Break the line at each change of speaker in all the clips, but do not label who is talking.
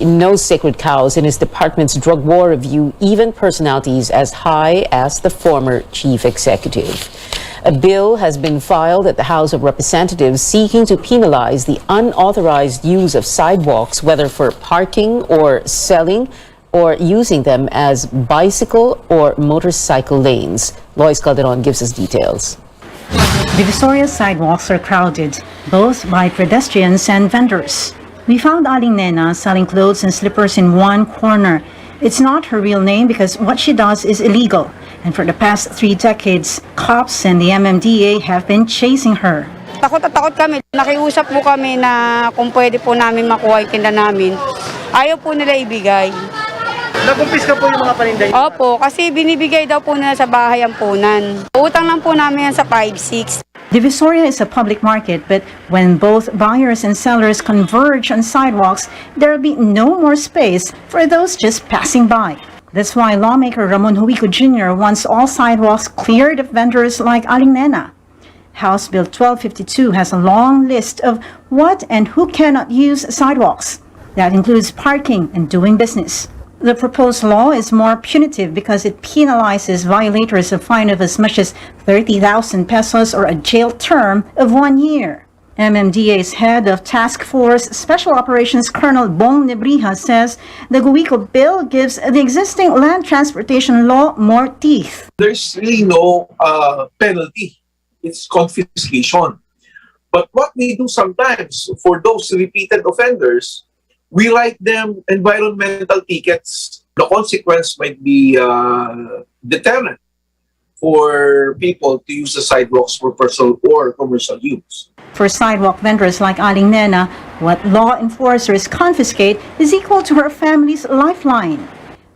No sacred cows in his department's drug war review, even personalities as high as the former chief executive. A bill has been filed at the House of Representatives seeking to penalize the unauthorized use of sidewalks, whether for parking or selling or using them as bicycle or motorcycle lanes. Lois Calderon gives us details.
Divisoria sidewalks are crowded, both by pedestrians and vendors. We found Aling Nena selling clothes and slippers in one corner. It's not her real name because what she does is illegal. And for the past 3 decades, cops and the MMDA have been chasing her.
Takot at takot kami. Nakiusap po kami na kung pwede po namin makuha yung tinda namin. Ayaw po nila ibigay.
Nakumpiska po yung mga paninda niyo?
Opo, kasi binibigay daw po nila sa bahay ang punan. Utang lang po namin yan sa 5-6.
Divisoria is a public market, but when both buyers and sellers converge on sidewalks, there'll be no more space for those just passing by. That's why lawmaker Ramon Huico Jr. wants all sidewalks cleared of vendors like Aling Nena. House Bill 1252 has a long list of what and who cannot use sidewalks. That includes parking and doing business. The proposed law is more punitive because it penalizes violators a fine of as much as 30,000 pesos or a jail term of 1 year. MMDA's head of Task Force Special Operations Colonel Bong Nebrija says the Huico bill gives the existing land transportation law more teeth.
There's really no penalty. It's confiscation. But what we do sometimes for those repeated offenders, we write them environmental tickets. The consequence might be deterrent for people to use the sidewalks for personal or commercial use.
For sidewalk vendors like Aling Nena, what law enforcers confiscate is equal to her family's lifeline.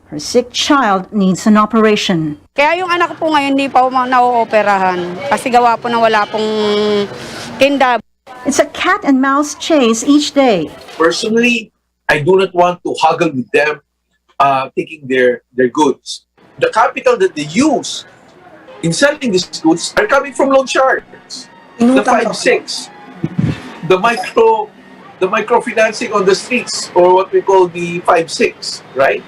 Her sick child needs an operation.
Kaya yung anak ko po ngayon hindi pa na-ooperahan kasi gawa po na wala pong tinda.
It's a cat and mouse chase each day.
Personally, I do not want to haggle with them taking their goods. The capital that they use in selling these goods are coming from loan sharks. The 5-6, the microfinancing on the streets, or what we call the 5-6, right?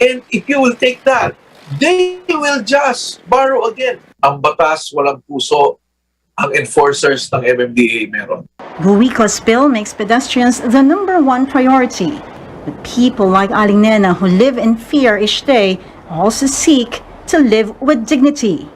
And if you will take that, they will just borrow again. Ang batas, walang puso, ang enforcers ng MMDA meron.
Huico's bill makes pedestrians the #1 priority. But people like Aling Nena who live in fear each day also seek to live with dignity.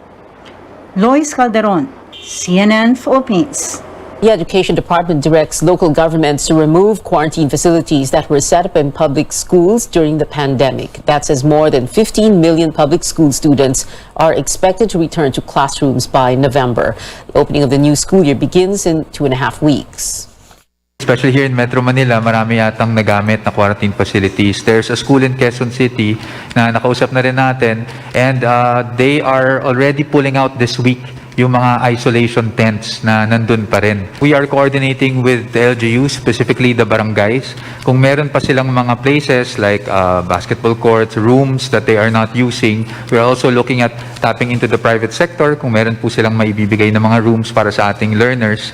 Lois Calderon, CNN Philippines.
The Education Department directs local governments to remove quarantine facilities that were set up in public schools during the pandemic. That says more than 15 million public school students are expected to return to classrooms by November. The opening of the new school year begins in 2.5 weeks.
Especially here in Metro Manila, marami yatang nagamit na quarantine facilities. There's a school in Quezon City na nakausap na rin natin, and they are already pulling out this week yung mga isolation tents na nandun pa rin. We are coordinating with the LGUs, specifically the barangays. Kung meron pa silang mga places like basketball courts, rooms that they are not using, we are also looking at tapping into the private sector kung meron po silang maibibigay na mga rooms para sa ating learners.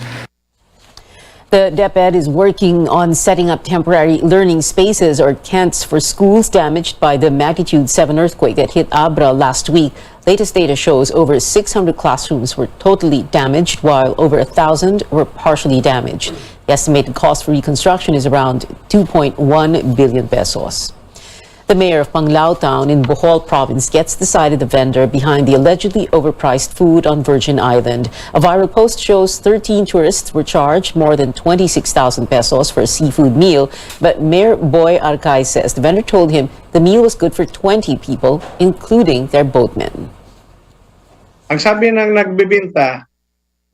The DepEd is working on setting up temporary learning spaces or tents for schools damaged by the magnitude 7 earthquake that hit Abra last week. Latest data shows over 600 classrooms were totally damaged, while over 1,000 were partially damaged. The estimated cost for reconstruction is around 2.1 billion pesos. The mayor of Panglao Town in Bohol province gets the side of the vendor behind the allegedly overpriced food on Virgin Island. A viral post shows 13 tourists were charged more than 26,000 pesos for a seafood meal, but Mayor Boy Arcay says the vendor told him the meal was good for 20 people, including their boatmen.
Ang sabi ng nagbibinta,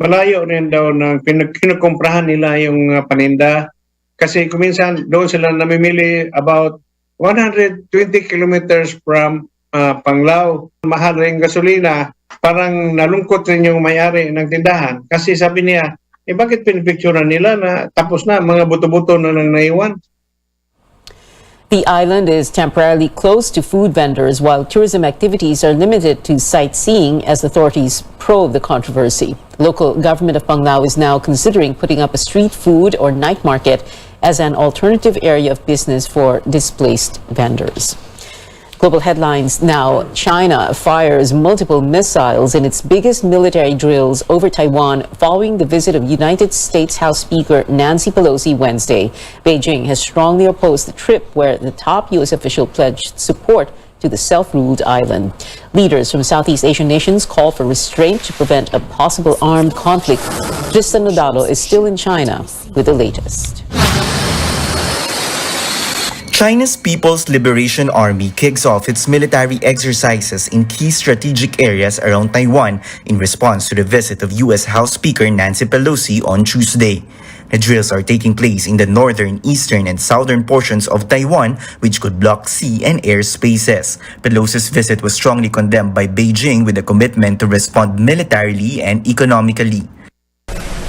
malayo rin daw ng kinukumprahan nila yung paninda kasi kuminsan doon sila namimili about 120 kilometers from Panglao. Mahal rin gasolina. Parang nalungkot rin yung may-ari ng tindahan. Kasi sabi niya, bakit pinipicturean nila na tapos na, mga buto-buto na lang naiwan?
The island is temporarily closed to food vendors while tourism activities are limited to sightseeing as authorities probe the controversy. The local government of Panglao is now considering putting up a street food or night market as an alternative area of business for displaced vendors. Global headlines now. China fires multiple missiles in its biggest military drills over Taiwan following the visit of United States House Speaker Nancy Pelosi Wednesday. Beijing has strongly opposed the trip, where the top U.S. official pledged support to the self-ruled island. Leaders from Southeast Asian nations call for restraint to prevent a possible armed conflict. Tristan Nodalo is still in China with the latest.
China's People's Liberation Army kicks off its military exercises in key strategic areas around Taiwan in response to the visit of U.S. House Speaker Nancy Pelosi on Tuesday. The drills are taking place in the northern, eastern, and southern portions of Taiwan, which could block sea and air spaces. Pelosi's visit was strongly condemned by Beijing with a commitment to respond militarily and economically.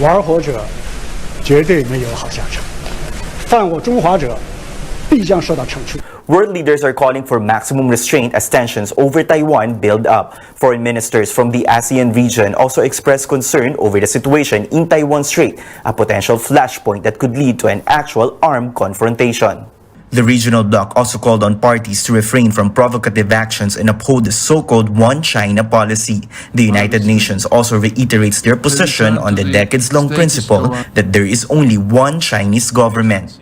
玩火者绝对没有好下场，犯我中华者必将受到惩处。
World leaders are calling for maximum restraint as tensions over Taiwan build up. Foreign ministers from the ASEAN region also expressed concern over the situation in Taiwan Strait, a potential flashpoint that could lead to an actual armed confrontation. The regional bloc also called on parties to refrain from provocative actions and uphold the so-called One China policy. The United Nations also reiterates their position on the decades-long principle that there is only one Chinese government.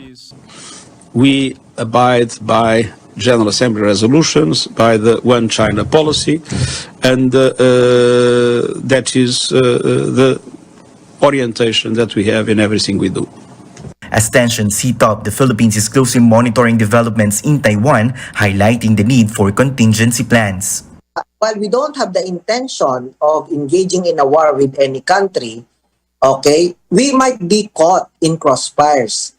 We abide by General Assembly resolutions, by the One China policy, and that is the orientation that we have in everything we do.
As tensions heat up, the Philippines is closely monitoring developments in Taiwan, highlighting the need for contingency plans.
While we don't have the intention of engaging in a war with any country, okay, we might be caught in crossfires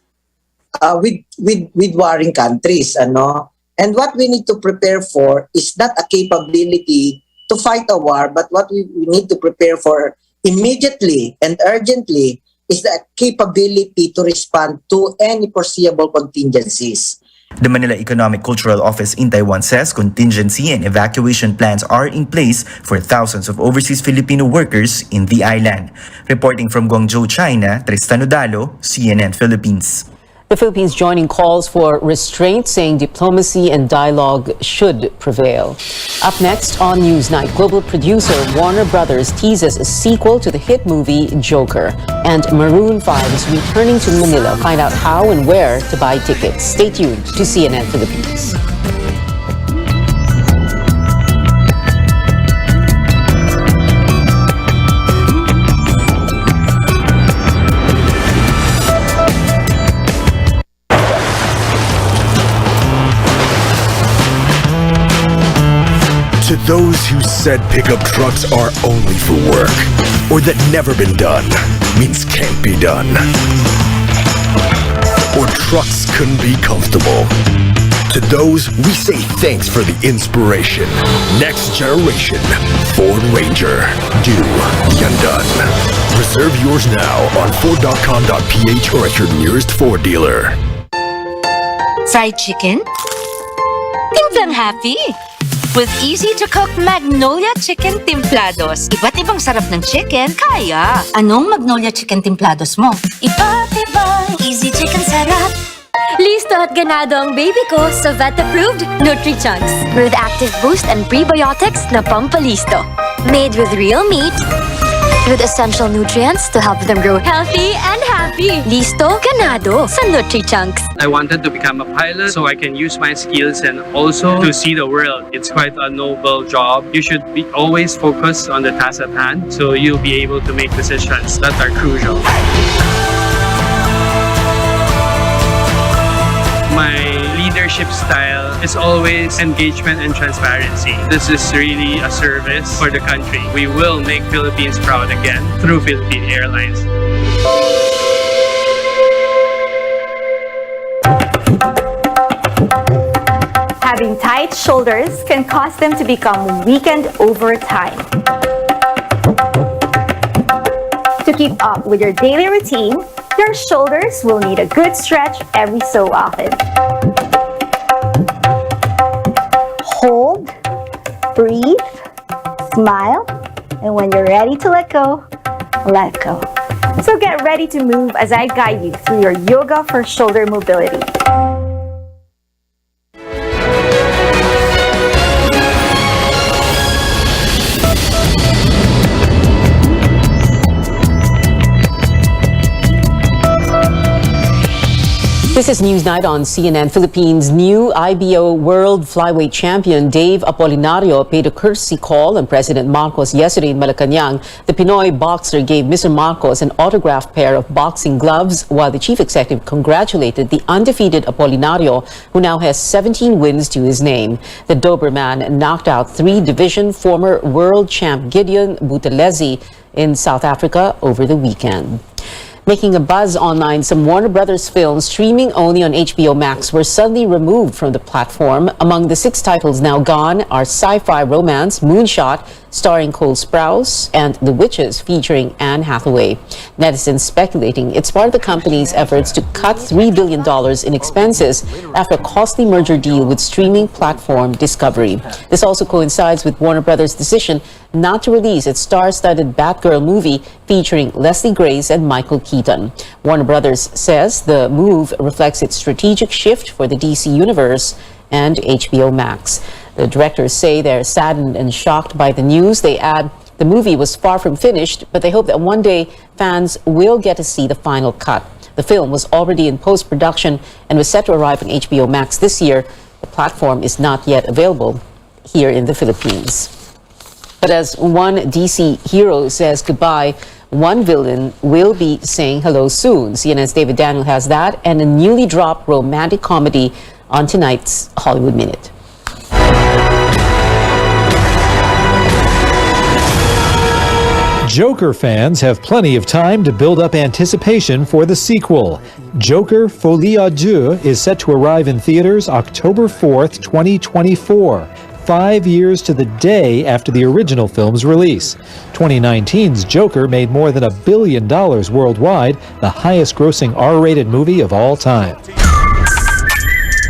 with warring countries, ano? And what we need to prepare for is not a capability to fight a war, but what we need to prepare for immediately and urgently is the capability to respond to any foreseeable contingencies.
The Manila Economic Cultural Office in Taiwan says contingency and evacuation plans are in place for thousands of overseas Filipino workers in the island. Reporting from Guangzhou, China, Tristan Nodalo, CNN Philippines.
The Philippines joining calls for restraint, saying diplomacy and dialogue should prevail. Up next on Newsnight, global producer Warner Brothers teases a sequel to the hit movie Joker. And Maroon 5 is returning to Manila. Find out how and where to buy tickets. Stay tuned to CNN Philippines.
To those who said pickup trucks are only for work, or that never been done means can't be done, or trucks couldn't be comfortable. To those, we say thanks for the inspiration. Next generation Ford Ranger. Do the undone. Reserve yours now on Ford.com.ph or at your nearest Ford dealer.
Fried chicken? Timplang happy! With easy-to-cook Magnolia Chicken Timplados. Iba't ibang sarap ng chicken, kaya. Anong Magnolia Chicken Timplados mo? Iba't ibang easy chicken sarap.
Listo at ganado ang baby ko sa vet-approved Nutri-Chunks. With active boost and prebiotics na pampalisto. Made with real meat, with essential nutrients to help them grow healthy and happy. Listo, ganado sa Nutri-Chunks.
I wanted to become a pilot so I can use my skills and also to see the world. It's quite a noble job. You should be always focused on the task at hand so you'll be able to make decisions that are crucial. My leadership style is always engagement and transparency. This is really a service for the country. We will make Philippines proud again through Philippine Airlines.
Having tight shoulders can cause them to become weakened over time. To keep up with your daily routine, your shoulders will need a good stretch every so often. Hold, breathe, smile, and when you're ready to let go, let go. So get ready to move as I guide you through your yoga for shoulder mobility.
This is Newsnight on CNN Philippines. New IBO World Flyweight Champion Dave Apolinario paid a courtesy call on President Marcos yesterday in Malacanang. The Pinoy boxer gave Mr. Marcos an autographed pair of boxing gloves, while the chief executive congratulated the undefeated Apolinario, who now has 17 wins to his name. The Doberman knocked out three-division former world champ Gideon Buthelezi in South Africa over the weekend. Making a buzz online, some Warner Brothers films streaming only on HBO Max were suddenly removed from the platform. Among the 6 titles now gone are sci-fi romance Moonshot, starring Cole Sprouse, and The Witches, featuring Anne Hathaway. Netizens speculating it's part of the company's efforts to cut $3 billion in expenses after a costly merger deal with streaming platform Discovery. This also coincides with Warner Brothers' decision not to release its star-studded Batgirl movie featuring Leslie Grace and Michael Keaton. Warner Brothers says the move reflects its strategic shift for the DC Universe and HBO Max. The directors say they're saddened and shocked by the news. They add the movie was far from finished, but they hope that one day fans will get to see the final cut. The film was already in post-production and was set to arrive on HBO Max this year. The platform is not yet available here in the Philippines. But as one DC hero says goodbye, one villain will be saying hello soon. CNN's David Daniel has that and a newly dropped romantic comedy on tonight's Hollywood Minute.
Joker fans have plenty of time to build up anticipation for the sequel. Joker Folie à Deux is set to arrive in theaters October 4th, 2024. 5 years to the day after the original film's release. 2019's Joker made more than $1 billion worldwide, the highest grossing R-rated movie of all time.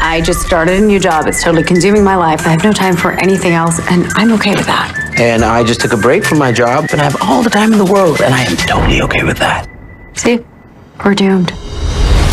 I just started a new job. It's totally consuming my life. I have no time for anything else, and I'm okay with that.
And I just took a break from my job, and I have all the time in the world, and I am totally okay with that.
See? We're doomed.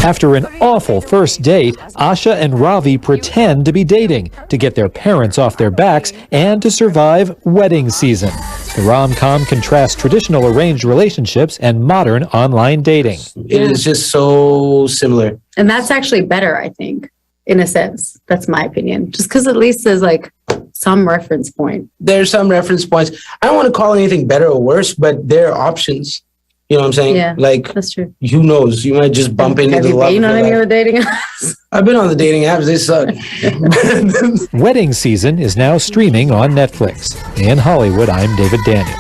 After an awful first date, Asha and Ravi pretend to be dating to get their parents off their backs and to survive wedding season. The rom-com contrasts traditional arranged relationships and modern online dating.
It is just so similar.
And that's actually better, I think, in a sense. That's my opinion. Just because at least there's like some reference point.
There's some reference points. I don't want to call anything better or worse, but there are options. You know what I'm saying?
Yeah,
like,
that's true.
Who knows? You might just bump into the love.
Have you been on any other dating apps?
I've been on the dating apps. They suck.
Wedding season is now streaming on Netflix. In Hollywood, I'm David Daniel.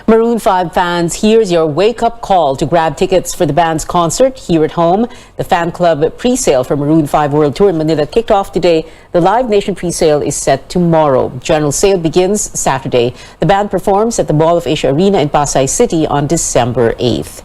Maroon 5 fans, here's your wake-up call to grab tickets for the band's concert here at home. The fan club pre-sale for Maroon 5 World Tour in Manila kicked off today. The Live Nation pre-sale is set tomorrow. General sale begins Saturday. The band performs at the Mall of Asia Arena in Pasay City on December 8th.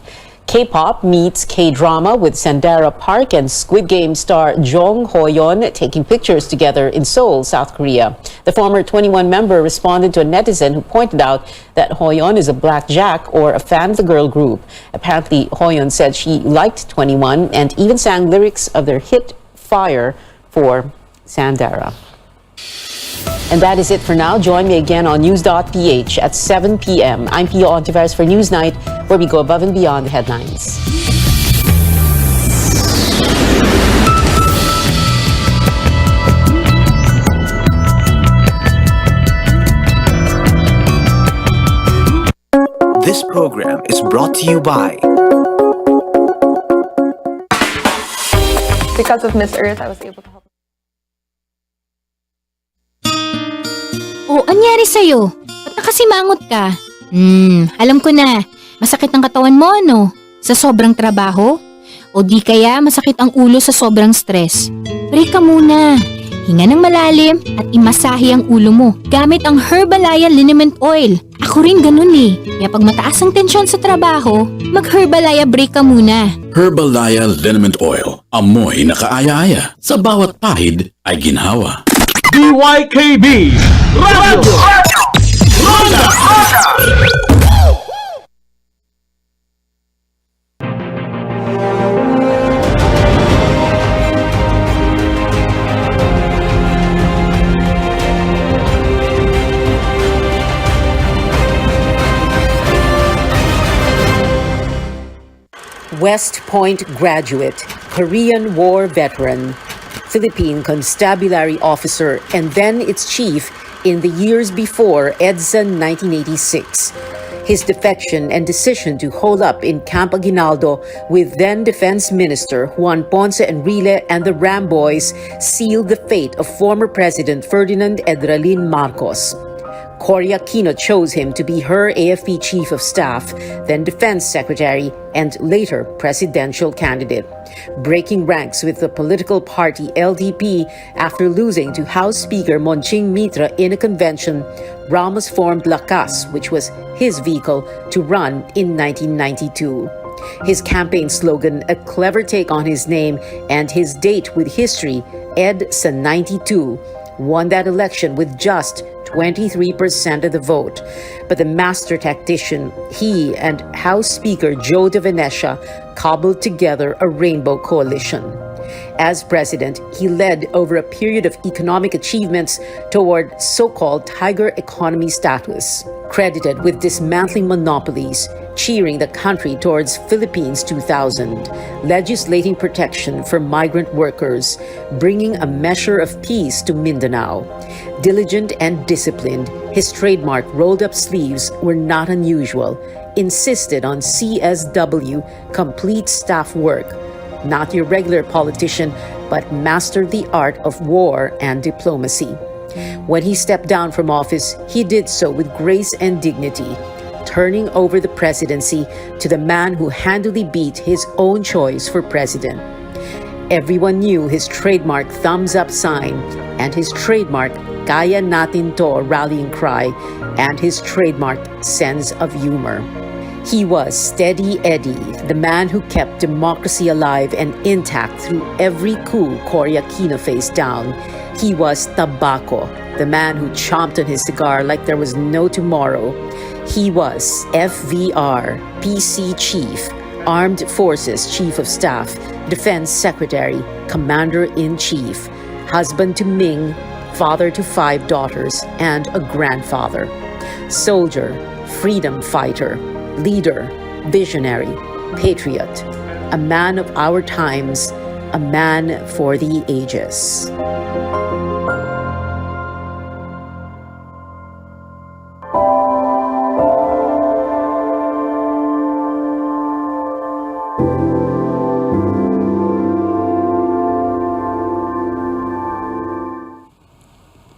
K-pop meets K-drama with Sandara Park and Squid Game star Jong Ho-yeon taking pictures together in Seoul, South Korea. The former 21 member responded to a netizen who pointed out that Ho-yeon is a blackjack or a fan of the girl group. Apparently, Ho-yeon said she liked 21 and even sang lyrics of their hit Fire for Sandara. And that is it for now. Join me again on news.ph at 7 p.m. I'm Pio Ontiveros for Newsnight, where we go above and beyond the headlines.
This program is brought to you by...
Because of Miss Earth, I was able to help.
Oh, anyari sa'yo? Ba't nakasimangot ka? Alam ko na. Masakit ang katawan mo, ano? Sa sobrang trabaho? O di kaya masakit ang ulo sa sobrang stress? Break ka muna. Hinga ng malalim at imasahe ang ulo mo gamit ang Herbalaya Liniment Oil. Ako rin ganun eh. Kaya pag mataas ang tensyon sa trabaho, mag-Herbalaya break ka muna.
Herbalaya Liniment Oil. Amoy na kaaya-aya. Sa bawat pahid ay ginhawa.
DYKB Radio Ronda.
West Point graduate, Korean War veteran, Philippine constabulary officer, and then its chief in the years before EDSA 1986. His defection and decision to hold up in Camp Aguinaldo with then Defense Minister Juan Ponce Enrile and the Ram Boys sealed the fate of former President Ferdinand Edralin Marcos. Cory Aquino chose him to be her AFP Chief of Staff, then Defense Secretary, and later presidential candidate. Breaking ranks with the political party LDP after losing to House Speaker Monching Mitra in a convention, Ramos formed Lakas, which was his vehicle to run in 1992. His campaign slogan, a clever take on his name and his date with history, EDSA 92, won that election with just 23% of the vote. But the master tactician, he and House Speaker Joe De Venecia cobbled together a rainbow coalition. As president, he led over a period of economic achievements toward so-called tiger economy status, credited with dismantling monopolies, cheering the country towards Philippines 2000, legislating protection for migrant workers, bringing a measure of peace to Mindanao. Diligent and disciplined, his trademark rolled-up sleeves were not unusual, insisted on CSW, complete staff work, not your regular politician, but mastered the art of war and diplomacy. When he stepped down from office, he did so with grace and dignity, turning over the presidency to the man who handily beat his own choice for president. Everyone knew his trademark thumbs up sign and his trademark Kaya Natin To rallying cry and his trademark sense of humor. He was Steady Eddie, the man who kept democracy alive and intact through every coup Cory Aquino faced down. He was Tabaco, the man who chomped on his cigar like there was no tomorrow. He was FVR, PC Chief, Armed Forces Chief of Staff, Defense Secretary, Commander-in-Chief, husband to Ming, father to 5 daughters, and a grandfather. Soldier, freedom fighter, leader, visionary, patriot, a man of our times, a man for the ages.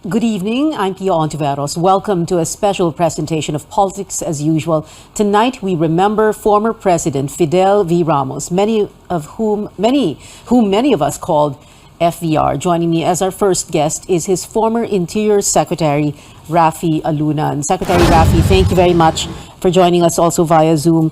Good evening, I'm Pia Ontiveros. Welcome to a special presentation of Politics as Usual. Tonight we remember former President Fidel V. Ramos, whom many of us called FVR. Joining me as our first guest is his former Interior Secretary, Rafi Alunan. Secretary Rafi, thank you very much for joining us also via Zoom.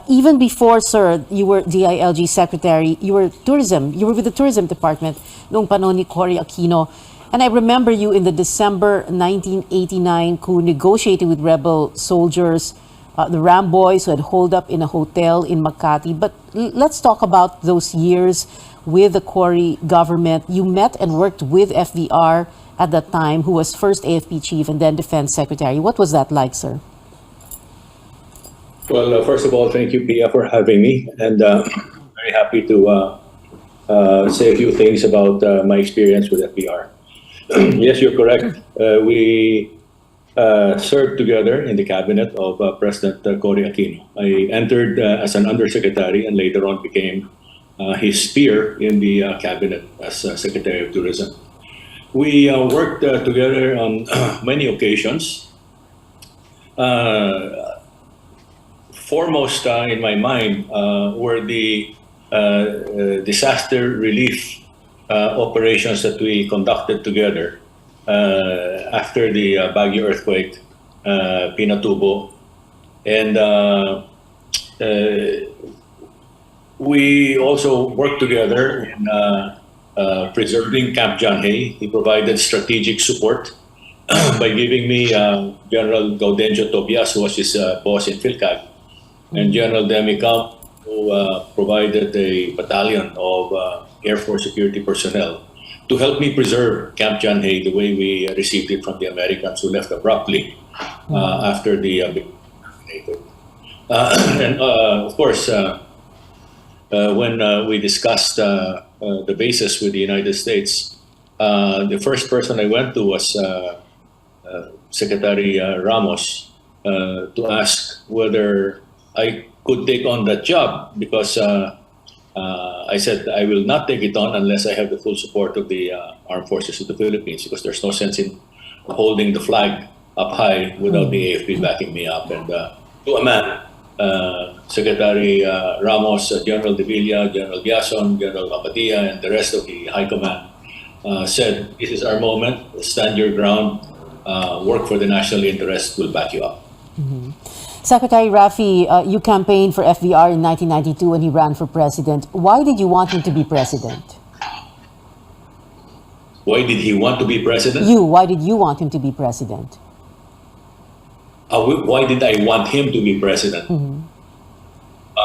Even before, sir, you were DILG Secretary, you were with the Tourism Department noong panahon ni Cory Aquino. And I remember you in the December 1989 coup negotiating with rebel soldiers, the Ram Boys who had holed up in a hotel in Makati. But let's talk about those years with the Cory government. You met and worked with FVR at that time, who was first AFP Chief and then Defense Secretary. What was that like, sir?
Well, first of all, thank you, Pia, for having me. And very happy to say a few things about my experience with FVR. Yes, you're correct. We served together in the cabinet of President Cory Aquino. I entered as an undersecretary and later on became his peer in the cabinet as Secretary of Tourism. We worked together on many occasions. Foremost in my mind were the disaster relief operations that we conducted together after the Baguio earthquake, Pinatubo, and we also worked together in preserving Camp John Hay. He provided strategic support by giving me General Gaudencio Tobias, who was his boss in PhilCAG, and General Demi Camp, who provided a battalion of Air Force security personnel to help me preserve Camp John Hay the way we received it from the Americans who left abruptly after the and of course, when we discussed the bases with the United States, the first person I went to was Secretary Ramos to ask whether I could take on that job, because I said I will not take it on unless I have the full support of the Armed Forces of the Philippines, because there's no sense in holding the flag up high without the AFP backing me up. And to a man, Secretary Ramos, General De Villa, General Biason, General Apatia, and the rest of the High Command said, this is our moment, stand your ground, work for the national interest, we'll back you up.
Secretary Rafi, you campaigned for FVR in 1992 when he ran for president. Why did you want him to be president?
Why did he want to be president?
Why did you want him to be president?
Why did I want him to be president?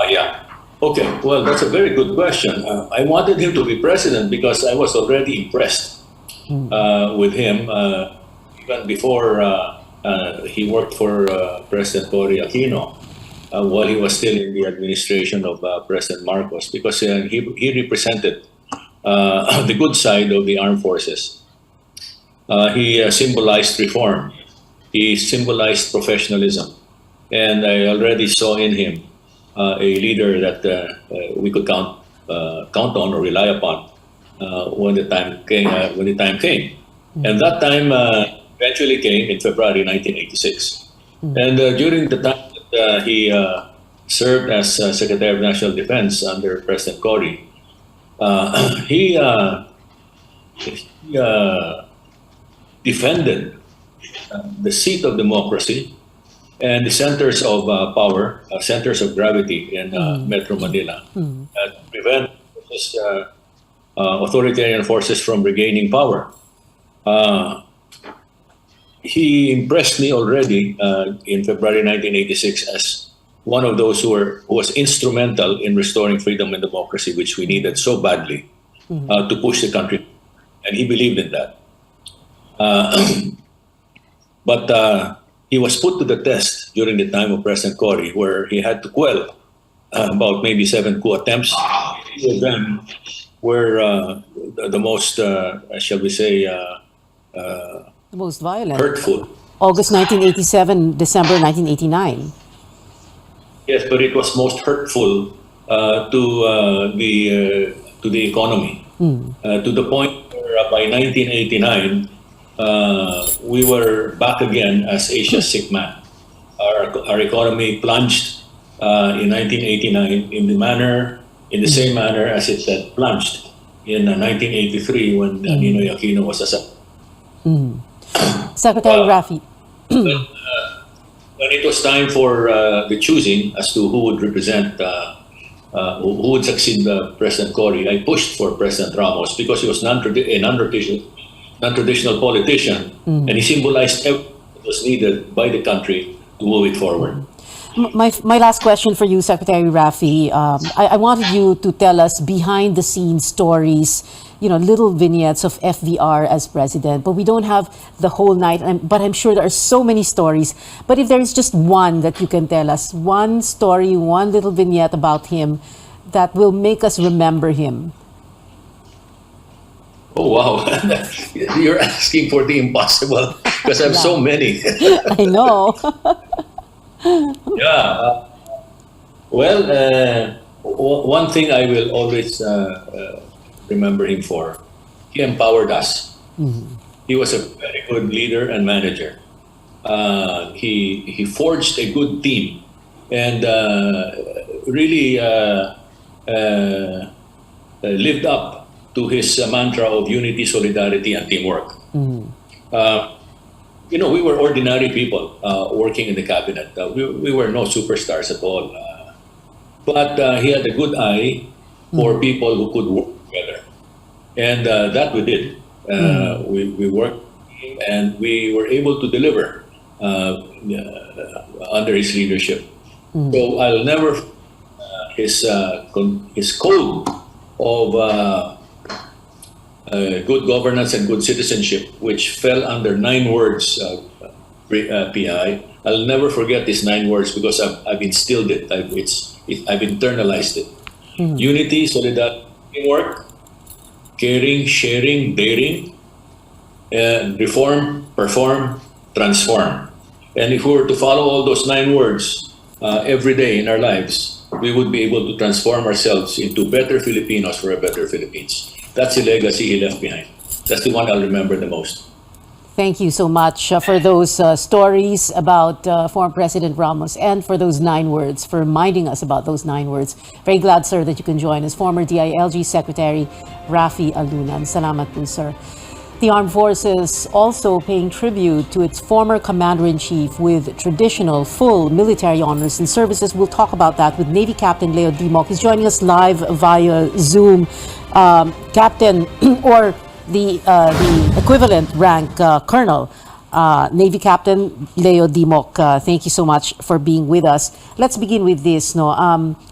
Yeah. Okay, well, that's a very good question. I wanted him to be president because I was already impressed with him even before he worked for President Cory Aquino while he was still in the administration of President Marcos, because he represented the good side of the armed forces. He symbolized reform. He symbolized professionalism. And I already saw in him a leader that we could count on or rely upon when the time came. And that time eventually came in February 1986. And during the time that he served as Secretary of National Defense under President Cory, he defended the seat of democracy and the centers of power, centers of gravity in Metro Manila, to prevent these authoritarian forces from regaining power. He impressed me already in February 1986 as one of those who was instrumental in restoring freedom and democracy, which we needed so badly to push the country. And he believed in that. But he was put to the test during the time of President Cory, where he had to quell about maybe 7 coup attempts. Two of them were the most, shall we say,
the most violent.
hurtful.
August 1987, December 1989.
Yes, but it was most hurtful to the economy, to the point where by 1989 we were back again as Asia's sick man. Our economy plunged in 1989 in the same manner as it had plunged in 1983 when Ninoy Aquino was assassinated.
Secretary Rafi.
When it was time for the choosing as to who would represent, who would succeed President Cory, I pushed for President Ramos because he was a non-traditional politician, and he symbolized everything that was needed by the country to move it forward.
My last question for you, Secretary Rafi. I wanted you to tell us behind-the-scenes stories, little vignettes of FVR as president, but we don't have the whole night, but I'm sure there are so many stories. But if there is just one that you can tell us, one story, one little vignette about him that will make us remember him.
Oh, wow. You're asking for the impossible because I have so many.
I know.
Yeah. Well, one thing I will always remember him for, he empowered us. He was a very good leader and manager. He forged a good team and really lived up to his mantra of unity, solidarity, and teamwork. We were ordinary people working in the cabinet. We were no superstars at all. But he had a good eye for people who could work together. And that we did. We worked and we were able to deliver under his leadership. So I'll never his code of good governance and good citizenship, which fell under 9 words, PI. I'll never forget these 9 words because I've instilled it. I've internalized it. Unity, solidarity, teamwork, caring, sharing, daring, and reform, perform, transform. And if we were to follow all those 9 words every day in our lives, we would be able to transform ourselves into better Filipinos for a better Philippines. That's the legacy he left behind. That's the one I'll remember the most.
Thank you so much for those stories about former President Ramos and for those 9 words, for reminding us about those 9 words. Very glad, sir, that you can join us. Former DILG Secretary Rafi Alunan. Salamat po, sir. The Armed Forces also paying tribute to its former Commander-in-Chief with traditional full military honors and services. We'll talk about that with Navy Captain Leo Dimok. He's joining us live via Zoom. Captain, or the equivalent rank, Colonel, Navy Captain Leo Dimok, thank you so much for being with us. Let's begin with this.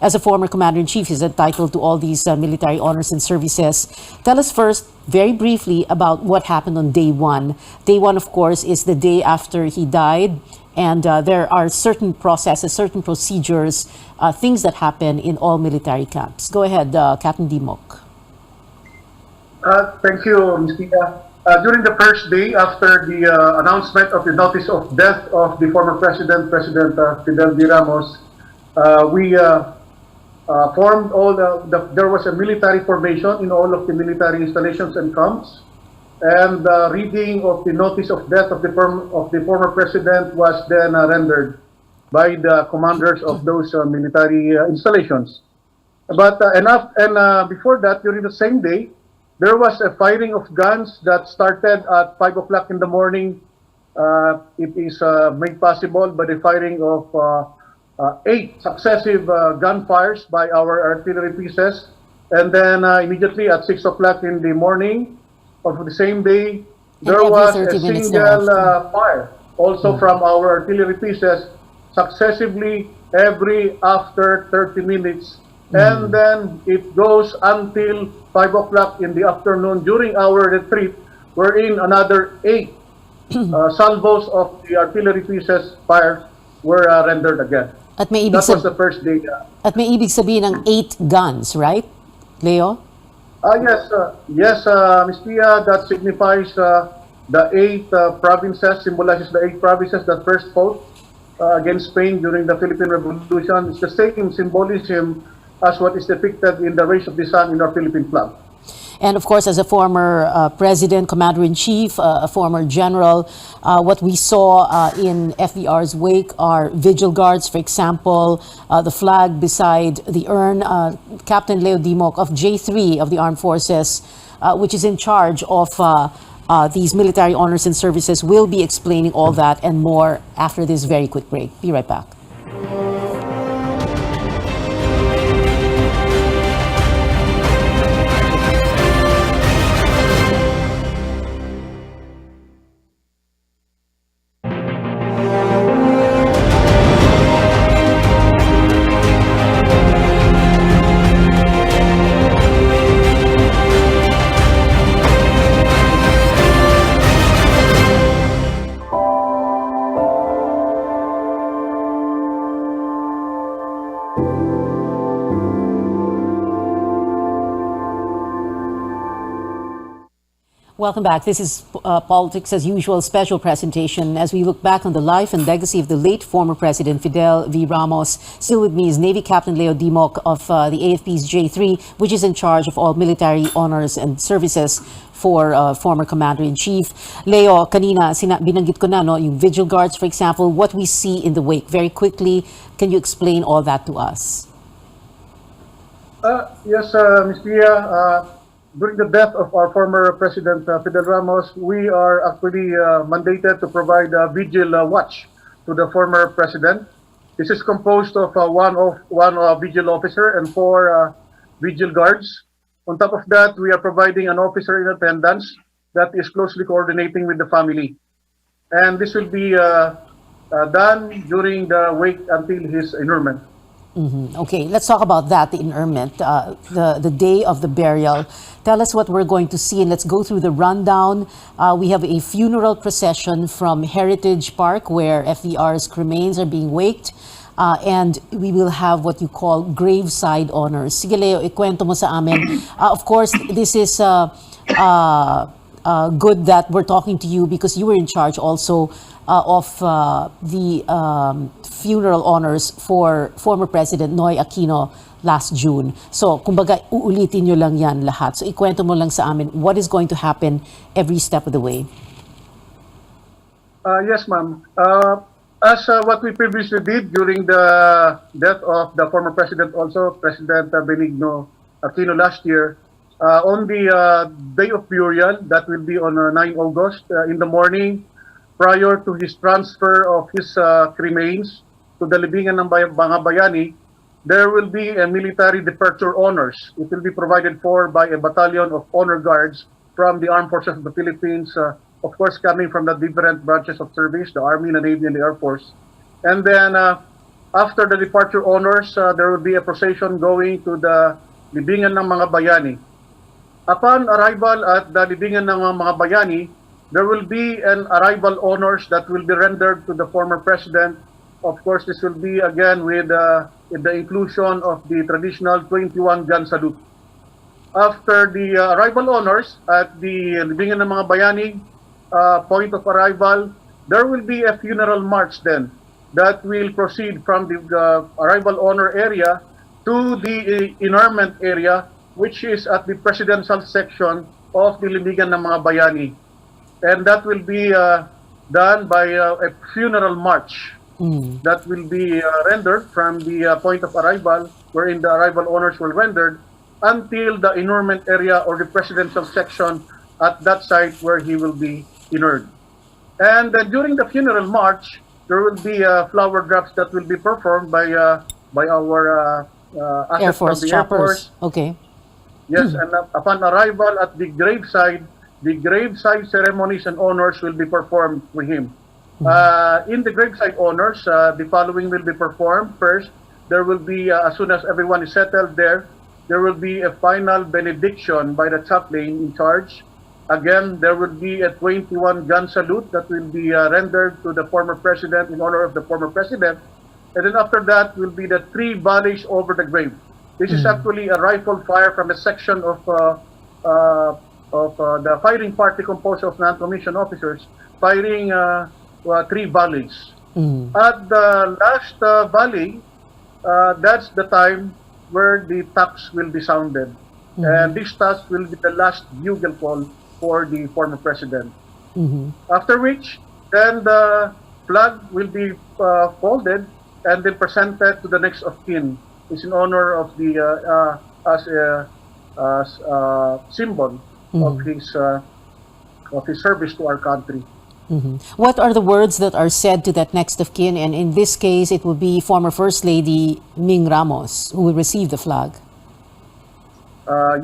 As a former Commander-in-Chief, he's entitled to all these military honors and services. Tell us first, very briefly, about what happened on day 1. Day 1, of course, is the day after he died. And there are certain processes, certain procedures, things that happen in all military camps. Go ahead, Captain Dimok.
Thank you, Ms. Tia. During the first day after the announcement of the notice of death of the former President Fidel Ramos, we formed there was a military formation in all of the military installations and camps, and reading of the notice of death of the former president was then rendered by the commanders of those military installations. But before that, during the same day, there was a firing of guns that started at 5 o'clock in the morning. It is made possible by the firing of 8 successive gunfires by our artillery pieces. And then immediately at 6 o'clock in the morning of the same day, there was a single fire also from our artillery pieces successively every after 30 minutes. And then it goes until 5 o'clock in the afternoon during our retreat, wherein another 8 salvos of the artillery pieces fire were rendered again.
At may
that was the first day.
At may ibig sabihin ng 8 guns, right, Leo?
Yes, Ms. Pia, that signifies the 8 provinces, symbolizes the 8 provinces that first fought against Spain during the Philippine Revolution. It's the same symbolism as what is depicted in the rays of the sun in our Philippine flag.
And of course, as a former president, commander-in-chief, a former general, what we saw in FDR's wake are vigil guards, for example, the flag beside the urn. Captain Leo Dimok of J3 of the Armed Forces, which is in charge of these military honors and services, will be explaining all that and more after this very quick break. Be right back. Welcome back. This is Politics as Usual special presentation as we look back on the life and legacy of the late former President Fidel V. Ramos. Still with me is Navy Captain Leo Dimok of the AFP's J3, which is in charge of all military honors and services for former Commander-in-Chief. Leo, kanina binanggit ko na, no, yung vigil guards, for example, what we see in the wake. Very quickly, can you explain all that to us?
Yes, Ms. Pia. During the death of our former President Fidel Ramos, we are actually mandated to provide a vigil watch to the former president. This is composed of one vigil officer and 4 vigil guards. On top of that, we are providing an officer in attendance that is closely coordinating with the family. And this will be done during the wake until his interment.
Okay, let's talk about that, the interment, the day of the burial. Tell us what we're going to see and let's go through the rundown. We have a funeral procession from Heritage Park where FDR's remains are being waked. and we will have what you call graveside honors. Sige Leo, ikwento mo sa amin. Of course, this is good that we're talking to you because you were in charge also of the funeral honors for former President Noy Aquino last June. So, kumbaga, uulitin nyo lang yan lahat. So, ikwento mo lang sa amin what is going to happen every step of the way.
Yes, ma'am. As what we previously did during the death of the former president, also President Benigno Aquino last year, on the day of burial, that will be on 9 August, in the morning, prior to his transfer of his remains to the libingan ng mga bayani, there will be a military departure honors. It will be provided for by a battalion of honor guards from the Armed Forces of the Philippines, of course, coming from the different branches of service, the Army, the Navy, and the Air Force. And then, after the departure honors, there will be a procession going to the libingan ng mga bayani. Upon arrival at the libingan ng mga bayani, there will be an arrival honors that will be rendered to the former president. Of course, this will be again with the inclusion of the traditional 21-gun salute. After the arrival honors at the libingan ng mga bayani, point of arrival, there will be a funeral march then that will proceed from the arrival honor area to the interment area, which is at the presidential section of the libingan ng mga bayani. And that will be done by a funeral march that will be rendered from the point of arrival, wherein the arrival honors were rendered, until the interment area or the presidential section at that site where he will be interred. And during the funeral march, there will be flower drops that will be performed by our
Air Force choppers. Okay.
Yes, and upon arrival at the graveside ceremonies and honors will be performed for him. In the graveside honors, the following will be performed. First, there will be, as soon as everyone is settled there will be a final benediction by the chaplain in charge. Again, there will be a 21-gun salute that will be rendered to the former president in honor of the former president. And then after that will be the 3 volleys over the grave. This is actually a rifle fire from a section of the firing party composed of non-commissioned officers firing 3 volleys. At the last volley, that's the time where the taps will be sounded. And this taps will be the last bugle call for the former president. After which, then the flag will be folded and then presented to the next of kin. It's in honor of the as a symbol of his service to our country.
What are the words that are said to that next of kin? And in this case, it will be former First Lady Ming Ramos who will receive the flag.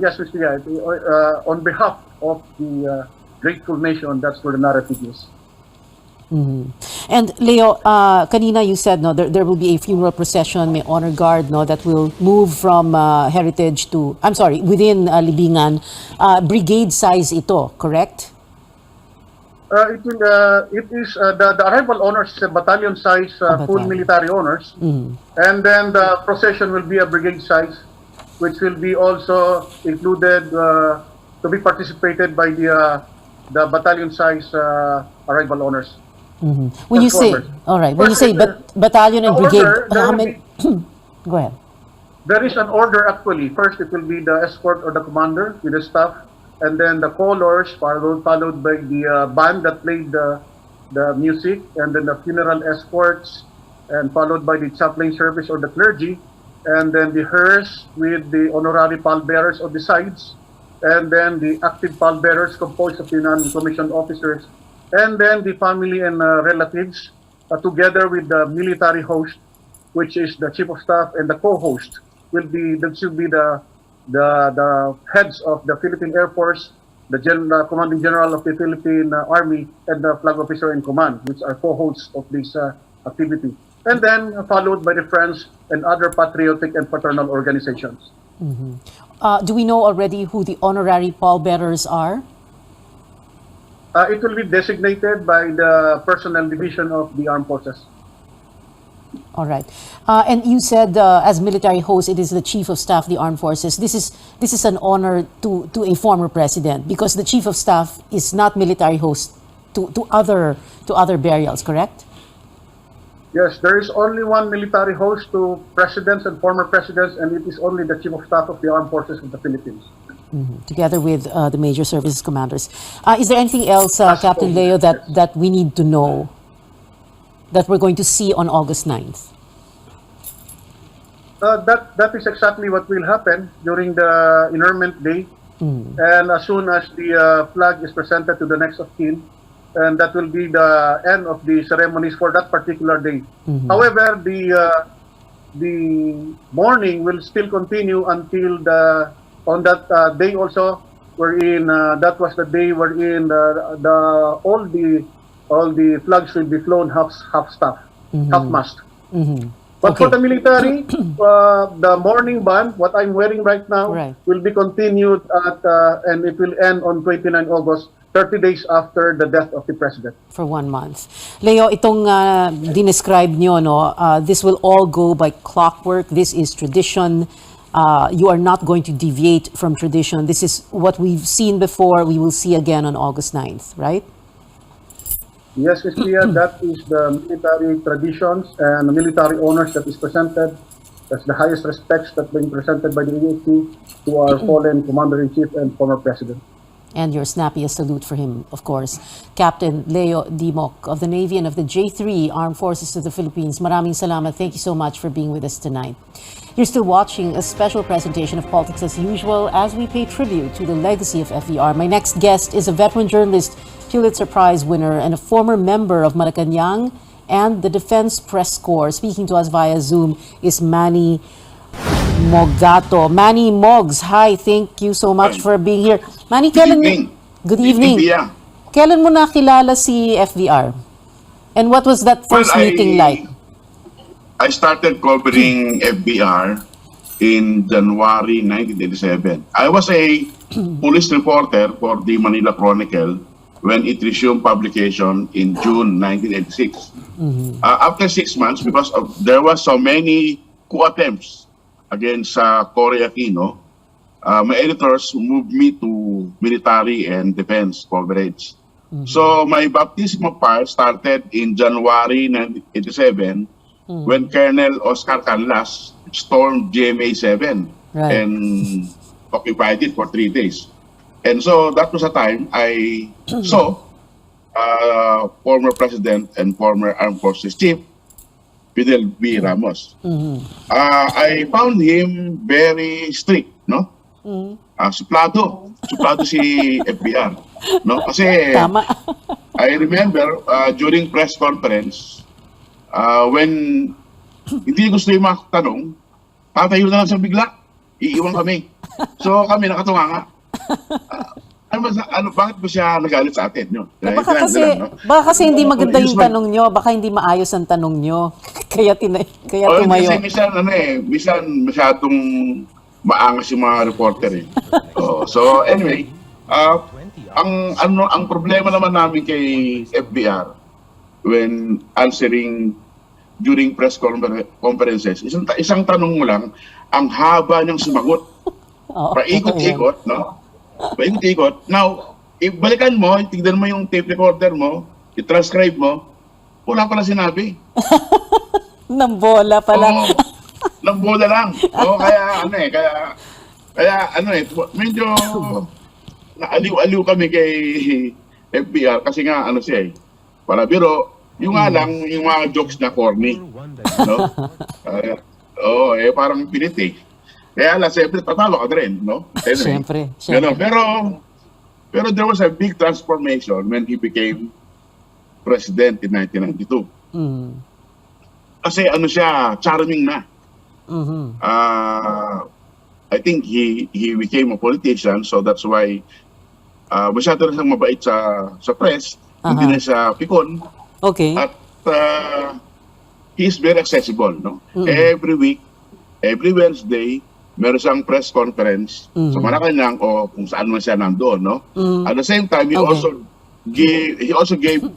Yes, Mr. On behalf of the grateful nation, that's where the narrative is.
And Leo, kanina you said no, there will be a funeral procession, may honor guard no, that will move from heritage to, within Libingan. Brigade size ito, correct?
It is the arrival honors is a battalion size full military honors, and then the procession will be a brigade size, which will be also included to be participated by the battalion size arrival honors.
When you say, all right, when you say battalion and brigade, how many? Go ahead.
There is an order actually. First, it will be the escort or the commander with the staff, and then the colors followed by the band that played the music, and then the funeral escorts, and followed by the chaplain service or the clergy, and then the hearse with the honorary pallbearers on the sides, and then the active pallbearers composed of the non-commissioned officers, and then the family and relatives, together with the military host, which is the chief of staff, and the co-host will be the heads of the Philippine Air Force, the commanding general of the Philippine Army, and the flag officer in command, which are co-hosts of this activity. And then followed by the friends and other patriotic and fraternal organizations.
Do we know already who the honorary pallbearers are?
It will be designated by the personnel division of the armed forces.
All right. And you said, as military host, it is the Chief of Staff of the Armed Forces. This is an honor to a former president because the Chief of Staff is not military host to other burials, correct?
Yes, there is only one military host to presidents and former presidents, and it is only the Chief of Staff of the Armed Forces of the Philippines.
Together with the major services commanders. Is there anything else, Captain Leo, that we need to know that we're going to see on August 9th?
That is exactly what will happen during the interment day. And as soon as the flag is presented to the next of kin, and that will be the end of the ceremonies for that particular day. However, the mourning will still continue until on that day also, wherein that was the day wherein all the flags will be flown half staff, half mast. But for the military, the morning band, what I'm wearing right now, will be continued and it will end on 29 August, 30 days after the death of the president.
For 1 month. Leo, itong dinescribe nyo, no, this will all go by clockwork. This is tradition. You are not going to deviate from tradition. This is what we've seen before. We will see again on August 9th, right?
Yes, Ms. Pia, that is the military traditions and the military honors that is presented. That's the highest respects that being presented by the EAC to our fallen Commander-in-Chief and former President.
And your snappiest salute for him, of course. Captain Leo Dimok of the Navy and of the J3 Armed Forces of the Philippines. Maraming salamat. Thank you so much for being with us tonight. You're still watching a special presentation of Politics as Usual as we pay tribute to the legacy of FDR. My next guest is a veteran journalist, Pulitzer Prize winner, and a former member of Malacanang and the Defense Press Corps. Speaking to us via Zoom is Manny Mogato. Manny Mogs, hi, thank you so much for being here. Manny, good evening. Kailan mo nakilala si FDR? And what was that first meeting like?
I started covering FBR in January 1987. I was a police reporter for the Manila Chronicle when it resumed publication in June 1986. After 6 months, because there was so many coup attempts against Cory Aquino, my editors moved me to military and defense coverage. So my baptism of fire started in January 1987 when Colonel Oscar Canlas stormed GMA 7 and occupied it for 3 days. And so that was a time I saw former President and former Armed Forces Chief Fidel B. Ramos. I found him very strict, no? Suplado si FBR, no? Kasi I remember during press conference when hindi gusto yung mga tanong, tatayo na lang sa bigla, iiwan kami. So kami nakatawa nga. Bakit ba siya nagalit sa atin? No?
Baka kasi hindi maganda yung tanong nyo, baka hindi maayos ang tanong nyo. Kaya tumayo.
Kasi minsan masyadong maangas yung mga reporter eh. So anyway, ang problema naman namin kay FBR when answering during press conferences, isang tanong mo lang, ang haba niyang sumagot. Paikot-ikot, no? Paikot-ikot. Now, balikan mo, tignan mo yung tape recorder mo, i-transcribe mo, wala pala sinabi.
Nambola pala.
Nambola lang. Medyo naaliw-aliw kami kay FBR kasi nga siya para biro, yung nga lang, yung mga jokes na corny. No? Parang pilit eh. Kaya siyempre, tatawa ka rin, no?
Siyempre.
Pero there was a big transformation when he became president in 1992. Kasi siya, charming na. I think he became a politician, so that's why masyado na siyang mabait sa press, hindi na siya pikon.
Okay.
At he's very accessible, no? Every week, every Wednesday, meron siyang press conference sa Malacanang o kung saan man siya nandoon, no? At the same time, he also gave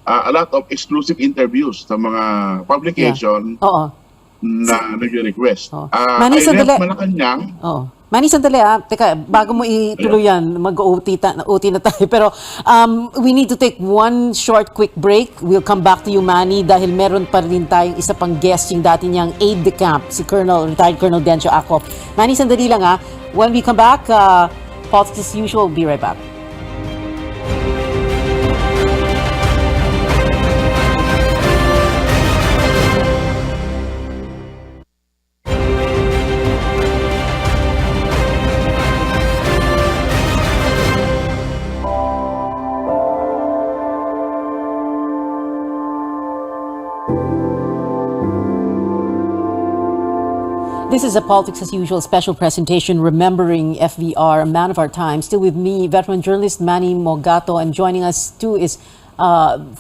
a lot of exclusive interviews sa mga publication
Oo.
na nag-request.
Manny,
I
sandali.
left Malacanang.
Oo. Manny, sandali Teka, bago mo ituloy yan, mag-OT OT na tayo. Pero we need to take one short quick break. We'll come back to you, Manny, dahil meron pa rin tayong isa pang guest, yung dati niyang aide-de-camp, si retired Colonel Dencio Acop. Manny, sandali lang When we come back, politics as usual, we'll be right back. This is a Politics as Usual special presentation remembering FVR, a man of our time. Still with me, veteran journalist Manny Mogato, and joining us too is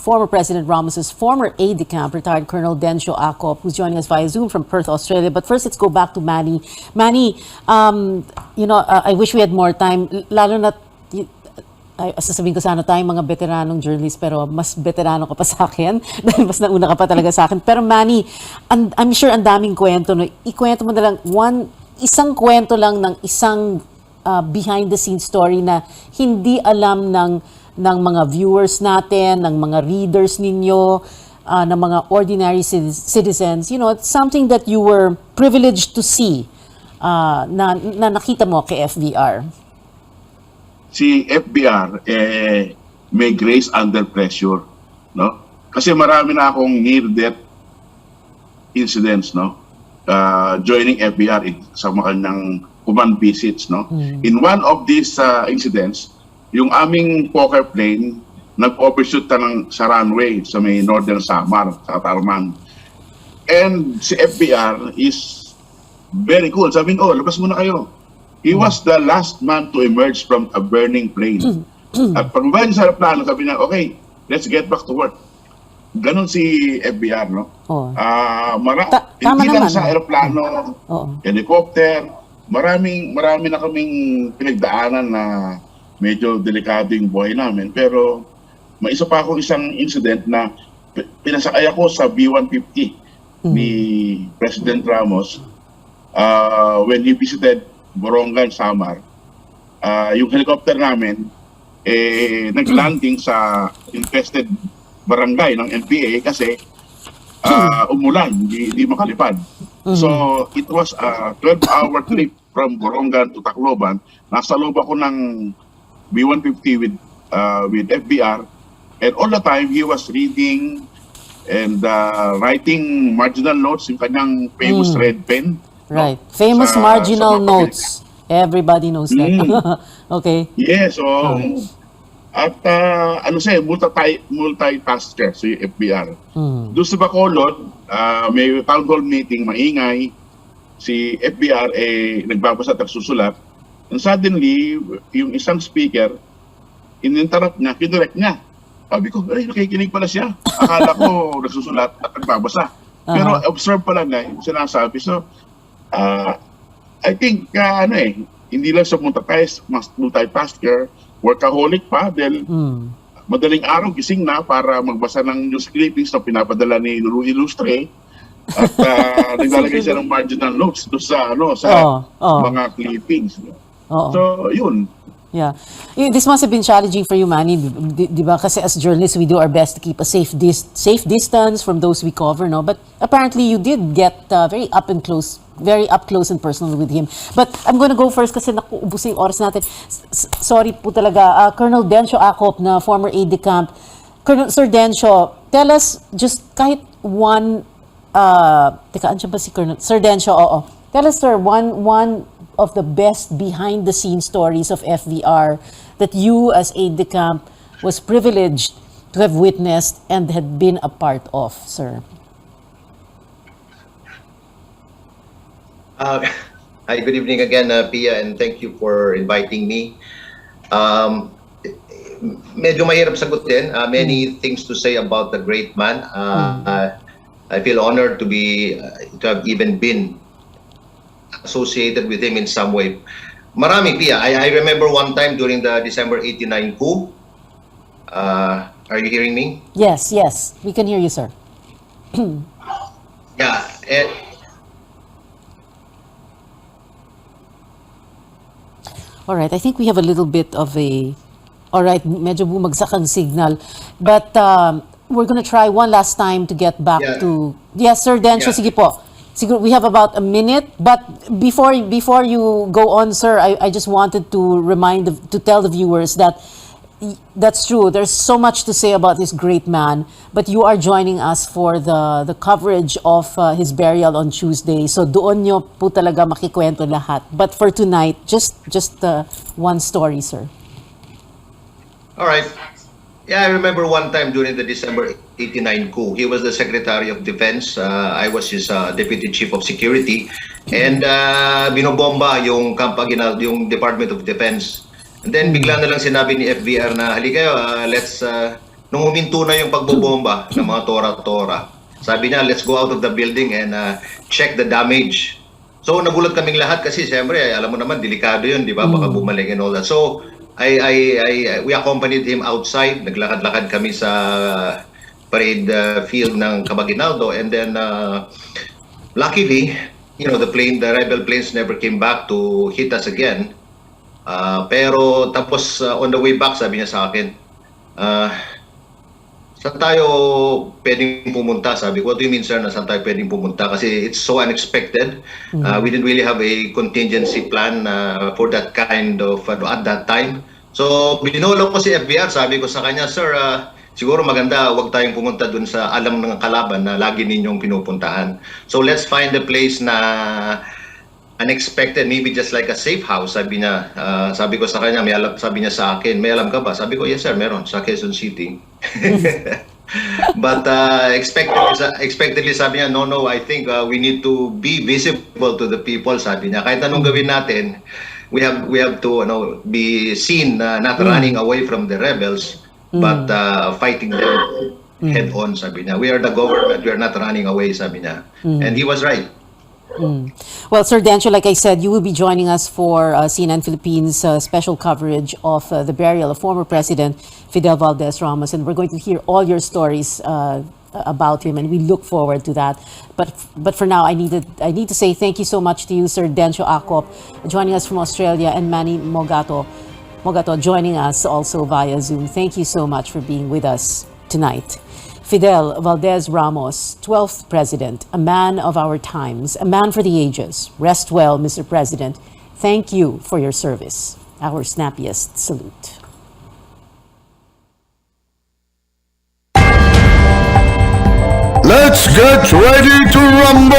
former President Ramos's former aide-de-camp, retired Colonel Dencio Acop, who's joining us via Zoom from Perth, Australia. But first, let's go back to Manny. Manny, I wish we had more time, lalo na sasabihin ko sana tayong mga veteranong journalist, pero mas veterano ka pa sa akin dahil mas nauna ka pa talaga sa akin. Pero Manny, I'm sure ang daming kwento. No? Ikwento mo na lang isang kwento lang ng isang behind-the-scenes story na hindi alam ng mga viewers natin, ng mga readers ninyo, ng mga ordinary citizens. You know, it's something that you were privileged to see na nakita mo kay FVR.
Si FBR may grace under pressure, no? Kasi marami na akong near-death incidents, no? Joining FBR sa mga kanyang command visits, no? In one of these incidents, yung aming poker plane nag-overshoot sa runway sa may Northern Samar, sa Tarman. And si FBR is very cool. Sabi ko, labas muna kayo. He was the last man to emerge from a burning plane. At pagbaba niya sa aeroplano, sabi niya, okay, let's get back to work. Ganon si FBR, no? Hindi lang sa aeroplano, helicopter, marami na kaming pinagdaanan na medyo delikado yung buhay namin. Pero may isa pa akong isang incident na pinasakay ako sa B-150 ni President Ramos when he visited Borongan, Samar. Yung helicopter namin naglanding sa infested barangay ng NPA kasi umulan, hindi makalipad. So it was a 12-hour trip from Borongan to Tacloban. Nasa loob ako ng B-150 with FBR, and all the time he was reading and writing marginal notes, yung kanyang famous red pen.
Right. Famous marginal notes. Everybody knows that. Okay.
Yes. So, at multitasker si FBR. Doon sa Bacolod, may town hall meeting, maingay. Si FBR nagbabasa at susulat. And suddenly, yung isang speaker, in-interrupt niya, kinurek niya. Sabi ko, nakikinig pala siya. Akala ko nagsusulat at nagbabasa. Pero observe pala na yung sinasabi. So, I think, hindi lang sa multitasker, workaholic pa, dahil madaling araw gising na para magbasa ng news clippings na pinapadala ni Lulu Ilustre at naglalagay siya ng marginal notes doon sa, mga clippings. So, yun.
Yeah. This must have been challenging for you, Manny, di ba? Kasi as journalists, we do our best to keep a safe distance from those we cover, no? But apparently, you did get very up close and personal with him. But I'm gonna go first kasi nakuubos yung oras natin. Sorry po talaga. Colonel Dencio Acop, na former aide-de-camp. Sir Dencio, tell us just kahit one, andyan ba si Colonel? Sir Dencio, oo. Tell us, sir, one of the best behind-the-scenes stories of FVR that you as aide-de-camp was privileged to have witnessed and had been a part of, sir.
Hi, good evening again, Pia, and thank you for inviting me. Medyo mahirap sagutin. Many things to say about the great man. I feel honored to have even been associated with him in some way. Marami, Pia. I remember one time during the December 89 coup, Are you hearing me?
Yes, yes, we can hear you, sir.
Yeah.
All right, I think we have a little bit of a... All right, medyo bumagsak ang signal. But we're gonna try one last time to get back to... Yes, Sir Dencio,
Yeah.
sige po. Siguro we have about a minute, but before you go on, sir, I just wanted to to tell the viewers that that's true. There's so much to say about this great man, but you are joining us for the coverage of his burial on Tuesday. So doon nyo po talaga makikwento lahat. But for tonight, just one story, sir.
All right. Yeah, I remember one time during the December 89 coup, he was the Secretary of Defense. I was his Deputy Chief of Security. And binobomba yung Camp Aguinaldo, yung Department of Defense. And then bigla na lang sinabi ni FBR na halika kayo, nung huminto na yung pagbobomba ng mga tora-tora, sabi niya, let's go out of the building and check the damage. So nagulat kaming lahat kasi siyempre, alam mo naman, delikado yun, di ba? Baka bumalik and all that. So we accompanied him outside. Naglakad-lakad kami sa parade field ng Cabaginaldo, and then luckily, the rebel planes never came back to hit us again. Pero tapos on the way back, sabi niya sa akin, saan tayo pwedeng pumunta? Sabi ko, what do you mean, sir, na saan tayo pwedeng pumunta? Kasi it's so unexpected. We didn't really have a contingency plan for that kind of, at that time. So, binolo ko si FBR. Sabi ko sa kanya, sir, siguro maganda, wag tayong pumunta dun sa alam ng kalaban na lagi ninyong pinupuntahan. So, let's find a place na unexpected, maybe just like a safe house. Sabi niya, sabi ko sa kanya, sabi niya sa akin, may alam ka ba? Sabi ko, yes sir, meron, sa Quezon City. But expectedly sabi niya, no, I think we need to be visible to the people, sabi niya. Kahit anong gawin natin, we have to be seen, not running away from the rebels, but fighting them head on, sabi niya. We are the government, we are not running away, sabi niya. And he was right.
Well, Sir Dencio, like I said, you will be joining us for CNN Philippines special coverage of the burial of former President Fidel Valdez Ramos, and we're going to hear all your stories about him, and we look forward to that. But for now, I need to say thank you so much to you, Sir Dencio Acop, joining us from Australia, and Manny Mogato joining us also via Zoom. Thank you so much for being with us tonight. Fidel Valdez Ramos, 12th President, a man of our times, a man for the ages. Rest well, Mr. President. Thank you for your service. Our snappiest salute.
Let's get ready to rumble!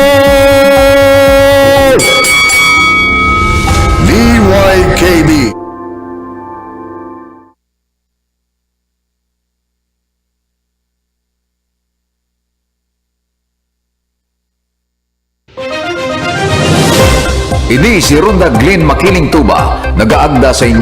VYKB.
Ini si Ronda Glenn Makiling Tuba, nagaagda sa inyo